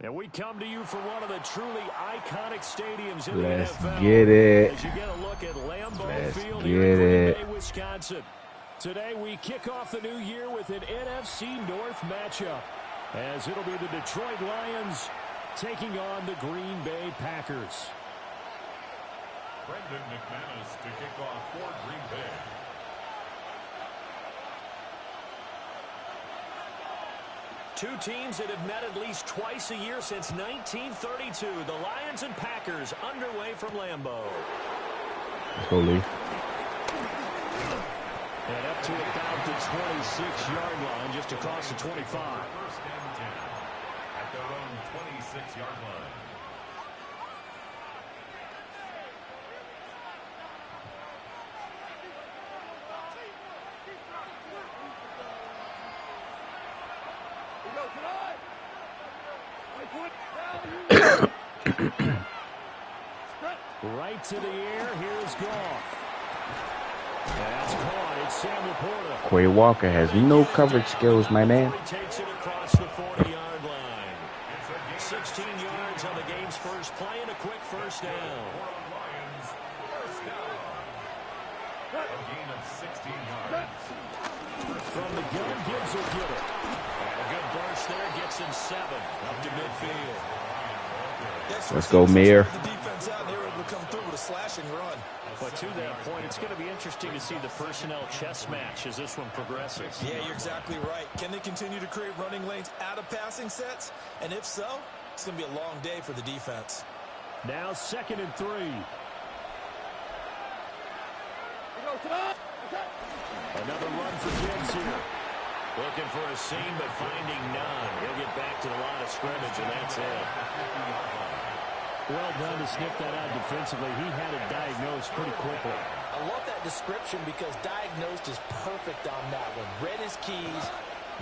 And we come to you from one of the truly iconic stadiums in Let's the NFL. Get it. As you get a look at Lambeau Let's Field get here in Green it. Bay, Wisconsin. Today we kick off the new year with an NFC North matchup, as it'll be the Detroit Lions taking on the Green Bay Packers. Brendan McManus to kick off for Green Bay. Two teams that have met at least twice a year since 1932. The Lions and Packers underway from Lambeau. Let's go, Lee. And up to about the 26-yard line, just across the 25. First and 10 at their own 26-yard line. Right to the air. Here's Goff. That's caught. It's Sam Laporta. Quay Walker has no coverage skills, my man. He takes it across the 40-yard line. 16 yards on the game's first play and a quick first down. Lions, first down. A gain of 16 yards. From the gun, Gibbs will get it. And a good burst there gets him 7 up to midfield. Let's go, Mayor. The defense out, they were able to come through with a slashing run. But to that point, it's going to be interesting to see the personnel chess match as this one progresses. Yeah, you're exactly right. Can they continue to create running lanes out of passing sets? And if so, it's going to be a long day for the defense. Now 2nd and 3. Another run for Gibbs here. Looking for a seam, but finding none. He'll get back to the line of scrimmage, and that's it. Well done to sniff that out defensively. He had it diagnosed pretty quickly. I love that description because diagnosed is perfect on that one. Read his keys,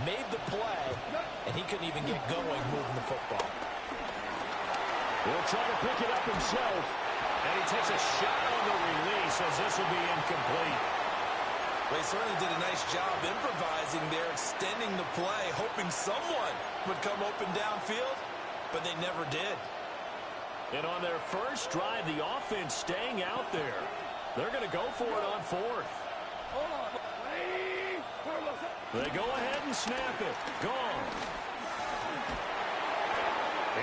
made the play, and he couldn't even get going moving the football. He'll try to pick it up himself, and he takes a shot on the release as this will be incomplete. They certainly did a nice job improvising there, extending the play, hoping someone would come open downfield, but they never did. And on their first drive, the offense staying out there. They're going to go for it on 4th. They go ahead and snap it. Gone.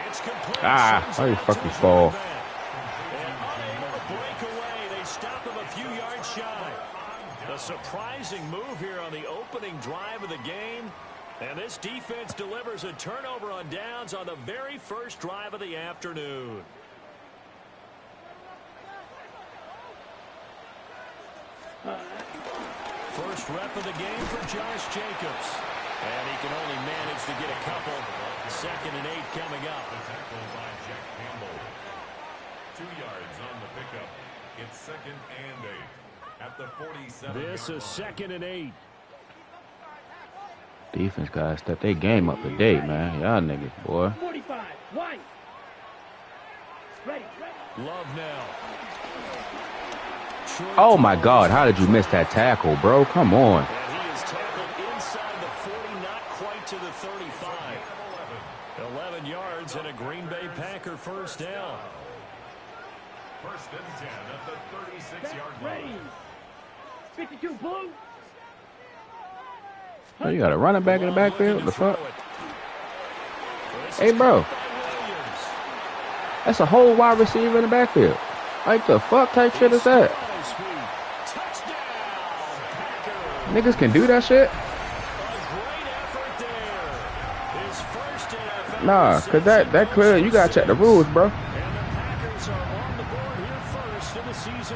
It's complete. How you fucking fall? And unable to break away. They stop him a few yards shy. A surprising move here on the opening drive of the game. And this defense delivers a turnover on downs on the very first drive of the afternoon. First rep of the game for Josh Jacobs. And he can only manage to get a couple. 2nd and 8 coming up. The tackle by Jack Campbell. 2 yards on the pickup. It's 2nd and 8 at the 47. This is 2nd and 8. Defense gotta step their game up today, man. Y'all niggas, boy. 45, White. Ready. Love now. Oh my God, how did you miss that tackle, bro? Come on. And he is tackled inside the 40, not quite to the 35. 11 yards and a Green Bay Packer first down. First and 10 at the 36-yard Ready. line. 52, blue. Oh, you got a running back in the backfield? The fuck? Hey, bro. That's a whole wide receiver in the backfield. Like the fuck type shit is that? Niggas can do that shit? Nah, cause that clearly, you gotta check the rules, bro.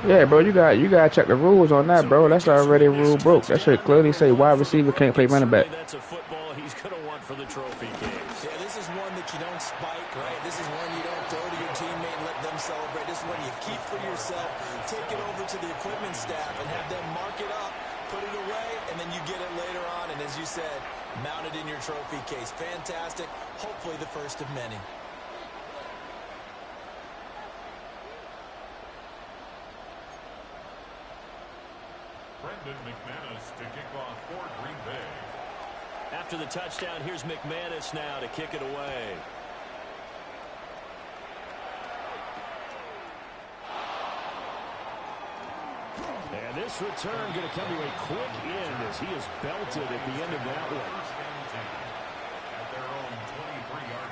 Yeah, bro, you gotta check the rules on that, bro. That's already a rule broke. That should clearly say wide receiver can't play running back. That's a football he's gonna want for the trophy case. Yeah, this is one that you don't spike, right? This is one you don't throw to your teammate and let them celebrate. This is one you keep for yourself, take it over to the equipment staff and have them mark it up, put it away, and then you get it later on. And as you said, mount it in your trophy case. Fantastic. Hopefully the first of many. Brendan McManus to kick off for Green Bay. After the touchdown, here's McManus now to kick it away. this return going to come to a quick end as he is belted at the end of that one. At their own 23-yard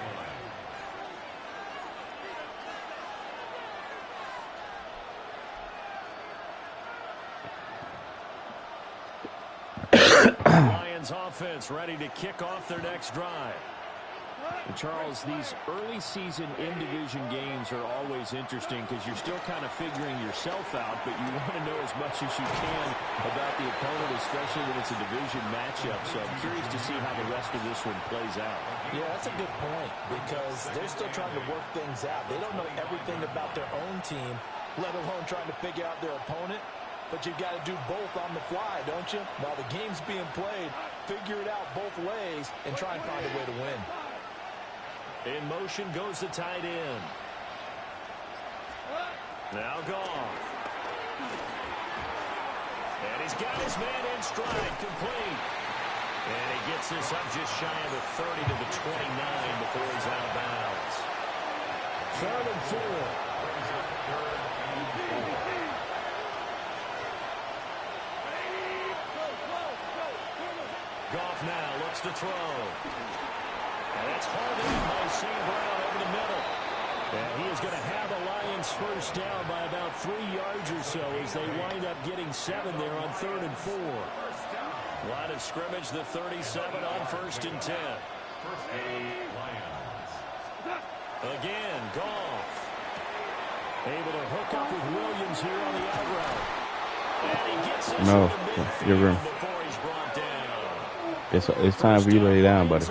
line. Lions offense ready to kick off their next drive. And Charles, these early season in-division games are always interesting because you're still kind of figuring yourself out, but you want to know as much as you can about the opponent, especially when it's a division matchup. So I'm curious to see how the rest of this one plays out. Yeah, that's a good point because they're still trying to work things out. They don't know everything about their own team, let alone trying to figure out their opponent. But you've got to do both on the fly, don't you? While the game's being played, figure it out both ways and try and find a way to win. In motion goes the tight end. Now Goff. And he's got his man in stride, complete. And he gets this up just shy of the 30 to the 29 before he's out of bounds. 3rd and 4. Goff now looks to throw. And that's hauled in by St. Brown over the middle. And he is going to have the Lions first down by about 3 yards or so as they wind up getting 7 there on 3rd and 4. Line of scrimmage, the 37 on 1st and 10. Again, Goff. Able to hook up with Williams here on the out route. And he gets this No, your room. before he's brought down. It's time for you to lay down, buddy.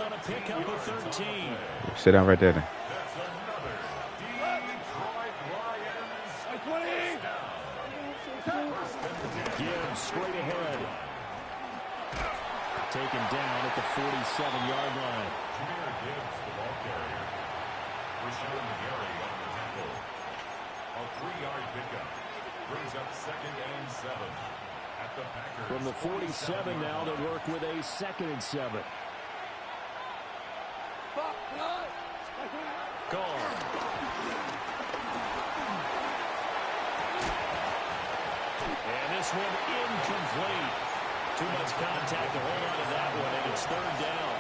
Sit down right there then. Gibbs straight ahead. Taken down at the 47-yard line. Gibbs, the ball carrier. Rashawn Gary on the tackle. A 3-yard pickup. Brings up 2nd and 7. At the Packers. From the 47 now, they work with a 2nd and 7. Gone. And this one incomplete. Too much contact to hold on to that one, and it's 3rd down.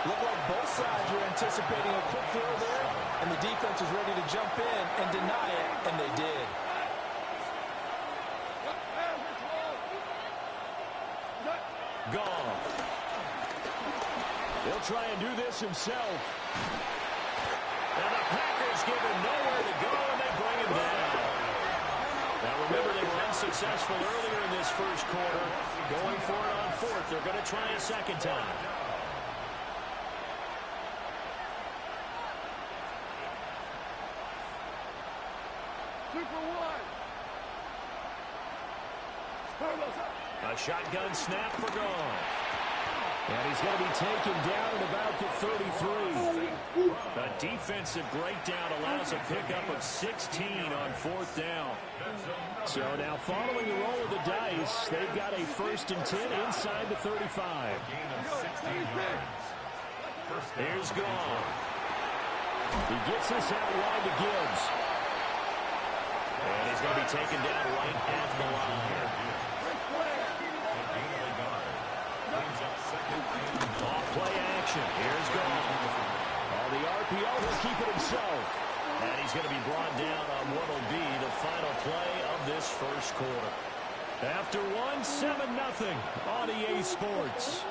Looked like both sides were anticipating a quick throw there, and the defense was ready to jump in and deny it, and they did. Goff. He'll try and do this himself. And the Packers give him nowhere to go, and they bring him down. Now remember, they were unsuccessful earlier in this first quarter. Going for it on 4th. They're going to try a second time. A shotgun snap for Goff. And he's going to be taken down at about the 33. A defensive breakdown allows a pickup of 16 on 4th down. So now following the roll of the dice, they've got a 1st and 10 inside the 35. Here's Goff. He gets this out wide to Gibbs. And he's going to be taken down right at the line. Off play action. Here's Goff. Oh, the RPO will keep it himself. And he's going to be brought down on what will be the final play of this first quarter. After 7-0 on EA Sports.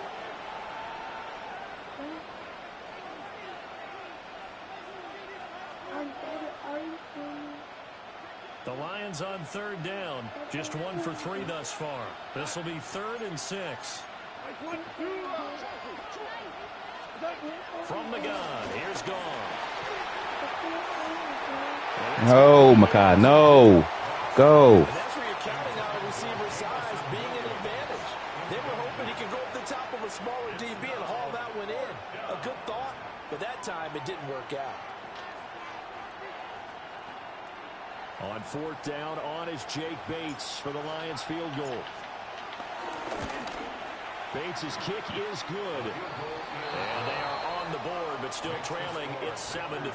The Lions on 3rd down. Just 1 for 3 thus far. This will be 3rd and 6. From the gun, here's Goff. No, Makai, no. Go. And that's where you're counting on a receiver's size being an advantage. They were hoping he could go up the top of a smaller DB and haul that one in. A good thought, but that time it didn't work out. On 4th down, on is Jake Bates for the Lions field goal. Bates' kick is good. And they are on the board, but still trailing. It's 7-3.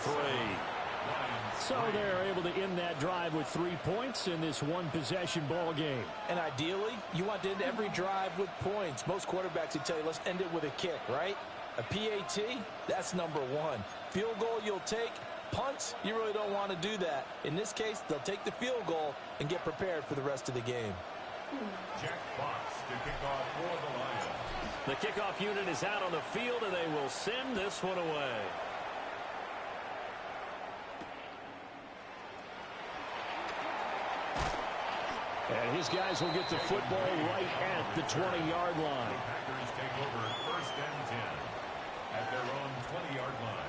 So they're able to end that drive with 3 points in this one-possession ball game. And ideally, you want to end every drive with points. Most quarterbacks would tell you, let's end it with a kick, right? A PAT, that's number one. Field goal you'll take. Punts, you really don't want to do that. In this case, they'll take the field goal and get prepared for the rest of the game. Jack Fox to kick off for the Lions. The kickoff unit is out on the field, and they will send this one away. And his guys will get the football right at the 20-yard line. The Packers take over 1st and 10 at their own 20-yard line.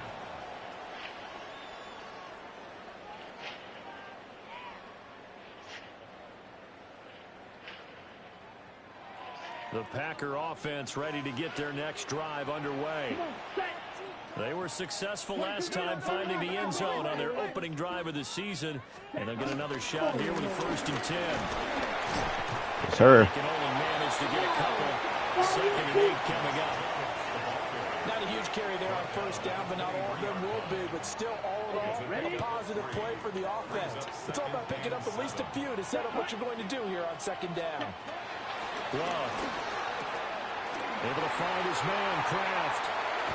The Packer offense ready to get their next drive underway. They were successful last time finding the end zone on their opening drive of the season, and they'll get another shot here with a 1st and 10. Yes, sir. They can only manage to get a couple. 2nd and 8 coming up. Not a huge carry there on 1st down, but not all of them will be. But still, all in all, a positive play for the offense. It's all about picking up at least a few to set up what you're going to do here on 2nd down. Love. Able to find his man, Kraft.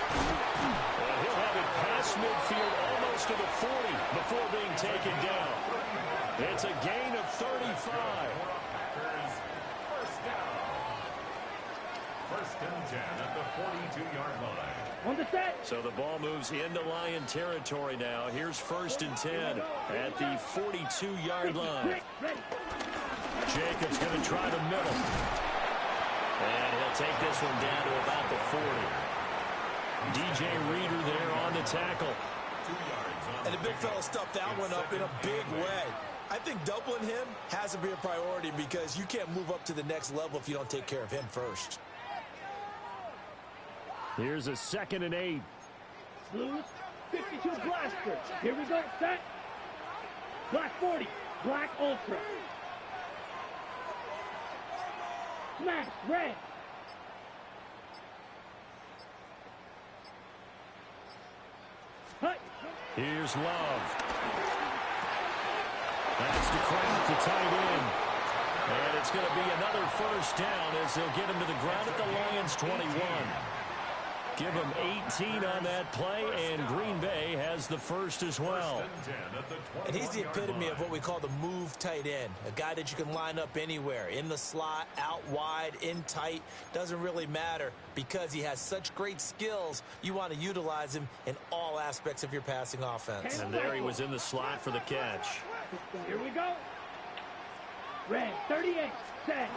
And he'll have it past midfield almost to the 40 before being taken down. It's a gain of 35. Packers 1st down. 1st and 10 at the 42-yard line. On the set. So the ball moves into Lion territory now. Here's 1st and 10 at the 42-yard line. Jacobs going to try the middle. And he'll take this one down to about the 40. DJ Reader there on the tackle. 2 yards on And the big fella stuffed that one up in a big way. I think doubling him has to be a priority because you can't move up to the next level if you don't take care of him first. Here's a 2nd and 8. Blues, 52 blaster. Here we go, set. Black 40, black ultra. Smash, red. Hut. Here's Love. That's to Kraft, the tight end. And it's going to be another 1st down as they'll get him to the ground at the Lions 21. Give him 18 on that play, and Green Bay has the 1st as well. And he's the epitome of what we call the move tight end. A guy that you can line up anywhere, in the slot, out wide, in tight. Doesn't really matter because he has such great skills. You want to utilize him in all aspects of your passing offense. And there he was in the slot for the catch. Here we go. Red, 38, set.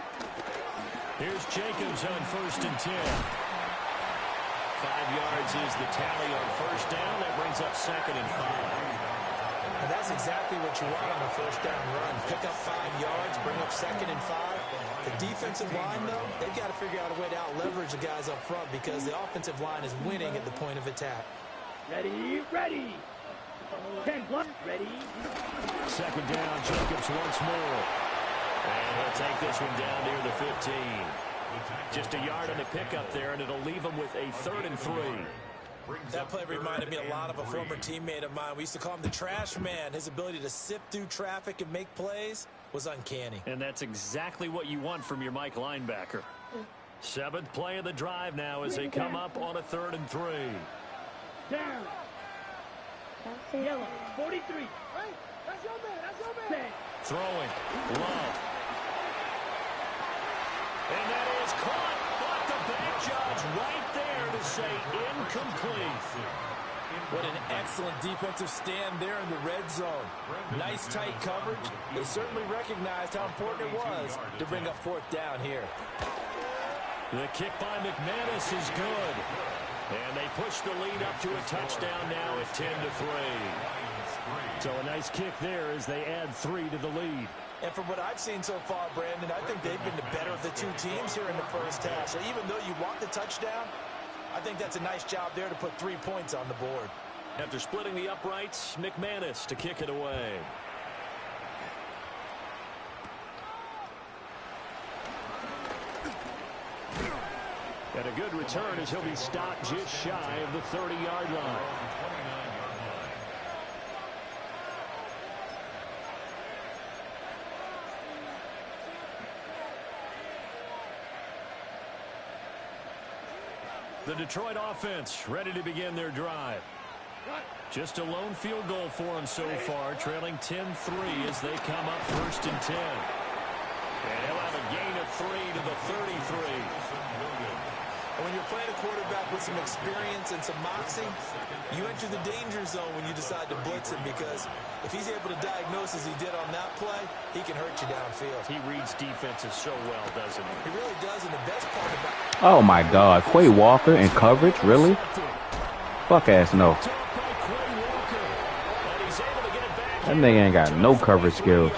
Here's Jacobs on 1st and 10. 5 yards is the tally on 1st down. That brings up 2nd and 5. And that's exactly what you want on a 1st down run. Pick up 5 yards, bring up 2nd and 5. The defensive line, though, they've got to figure out a way to out-leverage the guys up front because the offensive line is winning at the point of attack. Ready, ready. 10 block, ready. 2nd down, Jacobs once more. And he'll take this one down near the 15. Just a yard on the pickup there, and it'll leave him with a 3rd and 3. That play reminded me a lot of a former teammate of mine. We used to call him the trash man. His ability to sift through traffic and make plays was uncanny. And that's exactly what you want from your Mike linebacker. 7th play of the drive now as they come up on a 3rd and 3. Down. Yellow, 43. Hey, that's your man, that's your man. Throwing, Love. And that is caught, but the back judge right there to say incomplete. What an excellent defensive stand there in the red zone. Nice tight coverage. They certainly recognized how important it was to bring up 4th down here. The kick by McManus is good. And they push the lead up to a touchdown now at 10-3. So a nice kick there as they add 3 to the lead. And from what I've seen so far, Brandon, I think they've been the better of the two teams here in the 1st half. So even though you want the touchdown, I think that's a nice job there to put 3 points on the board. After splitting the uprights, McManus to kick it away. And a good return as he'll be stopped just shy of the 30-yard line. The Detroit offense ready to begin their drive. Just a lone field goal for them so far, trailing 10-3 as they come up 1st and 10. And he'll have a gain of 3 to the 33. And when you're playing a quarterback with some experience and some moxie, you enter the danger zone when you decide to blitz him, because if he's able to diagnose as he did on that play, he can hurt you downfield. He reads defenses so well, doesn't he? He really does, and the best part about it. Oh, my God. Quay Walker in coverage? Really? Fuck ass no. That nigga ain't got no coverage skills.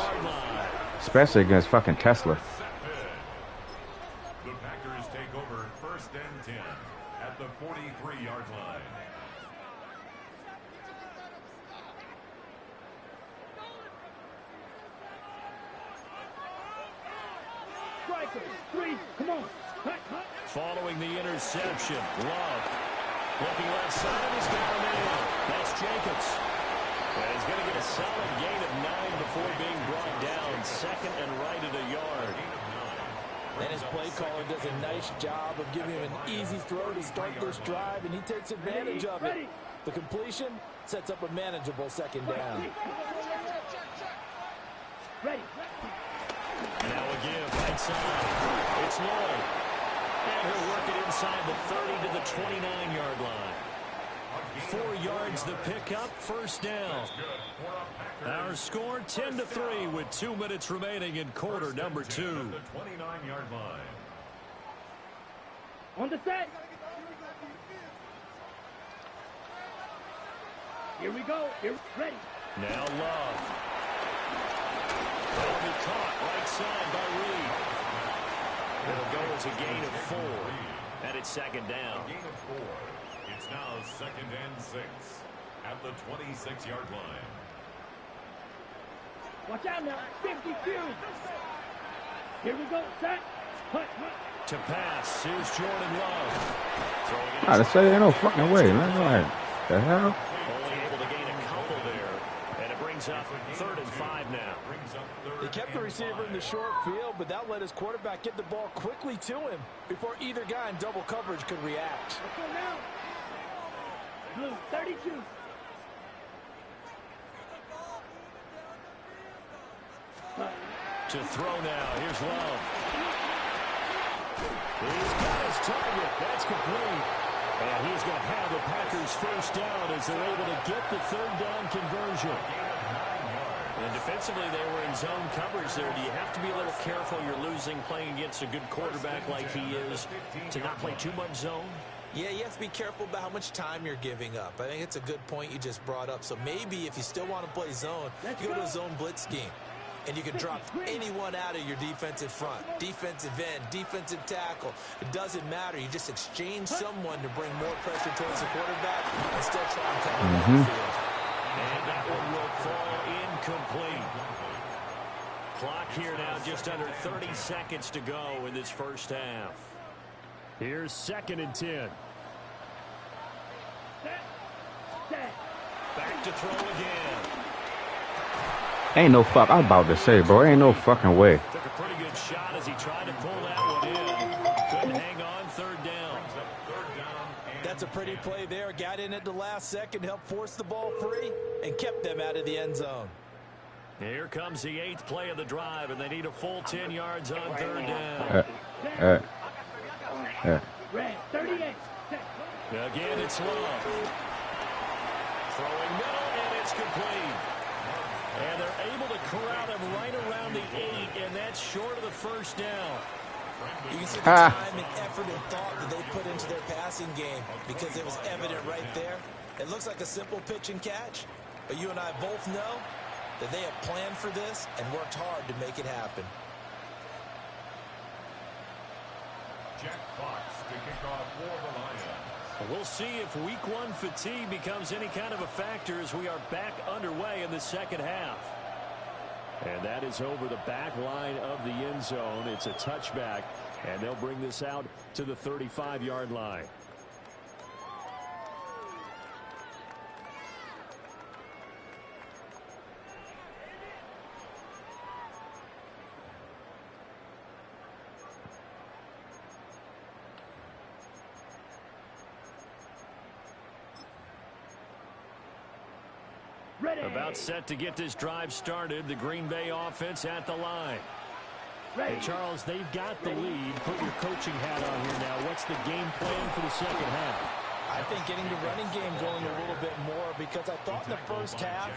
Especially against fucking Tesla. The Packers take over 1st and 10 at the 43-yard line. Striker, 3, come on. Cut. Following the interception, Love. Looking left side, he's got a man. That's Jacobs. And he's going to get a solid gain of 9 before being brought down. 2nd and right at a yard. And his play caller does a nice job of giving him an easy throw to start this drive, and he takes advantage of it. The completion sets up a manageable 2nd down. Ready. Now a give right side. It's Lloyd. And he'll work it inside the 30 to the 29-yard line. 4 yards the pickup, 1st down. Our score 10-3 with 2 minutes remaining in quarter number 2. 29-yard line. On the set. Here we go. Ready. Now Love. That'll be caught right side by Reed. It'll go as a gain of 4. And it's 2nd down. Gain of 4. It's now 2nd and 6 at the 26-yard line. Watch out now. 52. Here we go. Set. Hut. To pass, here's Jordan Love. I just say ain't no fucking way, man. Like, the hell? Only able to gain a couple there. And it brings up 3rd and 5 now. They kept the receiver in the short field, but that let his quarterback get the ball quickly to him before either guy in double coverage could react. Let's go now. Blue, 32. To throw now. Here's Love. He's got his target. That's complete. And he's going to have the Packers 1st down as they're able to get the 3rd down conversion. And defensively, they were in zone coverage there. Do you have to be a little careful? You're losing playing against a good quarterback like he is to not play too much zone? Yeah, you have to be careful about how much time you're giving up. I think it's a good point you just brought up. So maybe if you still want to play zone, you go to a zone blitz scheme. And you can drop anyone out of your defensive front, defensive end, defensive tackle. It doesn't matter. You just exchange someone to bring more pressure towards the quarterback and still try and cover the field. And that one will fall incomplete. Clock here now, just under 30 seconds to go in this 1st half. Here's 2nd and 10. Back to throw again. Ain't no fuck. I was about to say, bro. Ain't no fucking way. Took a pretty good shot as he tried to pull that one in. Couldn't hang on. 3rd down. That's a pretty play there. Got in at the last second, helped force the ball free, and kept them out of the end zone. Here comes the 8th play of the drive, and they need a full 10 yards on 3rd down. Red, 38. Again, it's Love. Throwing middle, and it's complete. And they're able to corral him right around the 8, and that's short of the 1st down. You can see the time and effort and thought that they put into their passing game because it was evident right there. It looks like a simple pitch and catch, but you and I both know that they have planned for this and worked hard to make it happen. Jack Fox to kick off for the Lions. We'll see if week 1 fatigue becomes any kind of a factor as we are back underway in the 2nd half. And that is over the back line of the end zone. It's a touchback, and they'll bring this out to the 35-yard line. About set to get this drive started. The Green Bay offense at the line. Ready. And Charles, they've got the lead. Put your coaching hat on here now. What's the game plan for the second half? I think getting the running game going a little bit more, because I thought in the first half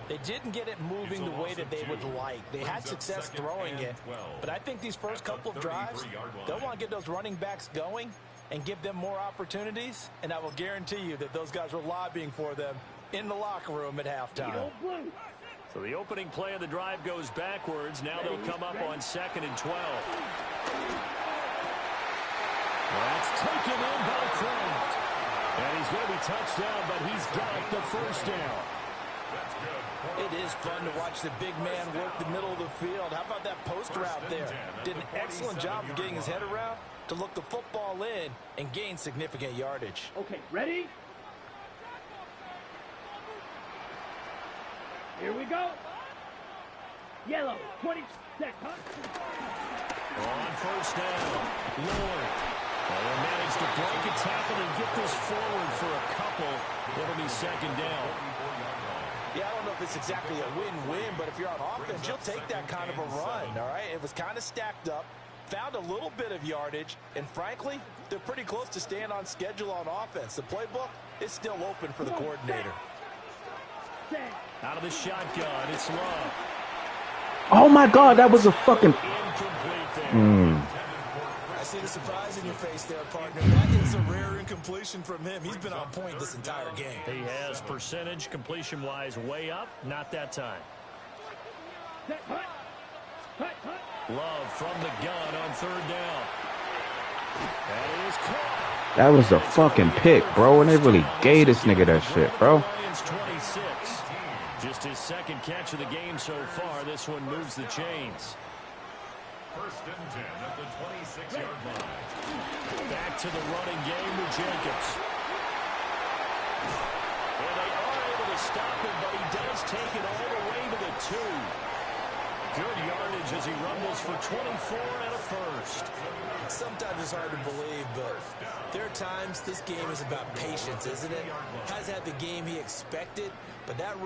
they didn't get it moving the way that they would like. They had success throwing it, but I think these first couple of drives, they'll want to get those running backs going and give them more opportunities, and I will guarantee you that those guys were lobbying for them in the locker room at halftime. So the opening play of the drive goes backwards. Now they'll come up on 2nd and 12. That's taken in by Kraft. And he's going to be touched down, but he's got the first down. It is fun to watch the big man work the middle of the field. How about that post route there? Did an excellent job of getting his head around to look the football in and gain significant yardage. Okay, ready? Here we go. Yellow, 20 seconds. On first down, Lord. They'll manage to break a tackle and get this forward for a couple. It'll be 2nd down. Yeah, I don't know if it's exactly a win-win, but if you're on offense, you'll take that kind of a run, all right? It was kind of stacked up, found a little bit of yardage, and frankly, they're pretty close to staying on schedule on offense. The playbook is still open for the coordinator. Out of the shotgun, it's Love. Oh my God, that was a fucking. Incomplete there. I see the surprise in your face there, partner. That is a rare incompletion from him. He's been on point this entire game. He has percentage completion-wise way up. Not that time. Love from the gun on 3rd down. That is caught. That was a fucking pick, bro. And they really gave this nigga that shit, bro. Lions 26. Just his 2nd catch of the game so far. This one moves the chains. 1st and 10 at the 26-yard line. Back to the running game with Jacobs. And they are able to stop him, but he does take it all the way to the 2. Good yardage as he rumbles for 24 and a first. Sometimes it's hard to believe, but there are times this game is about patience, isn't it? Has had the game he expected, but that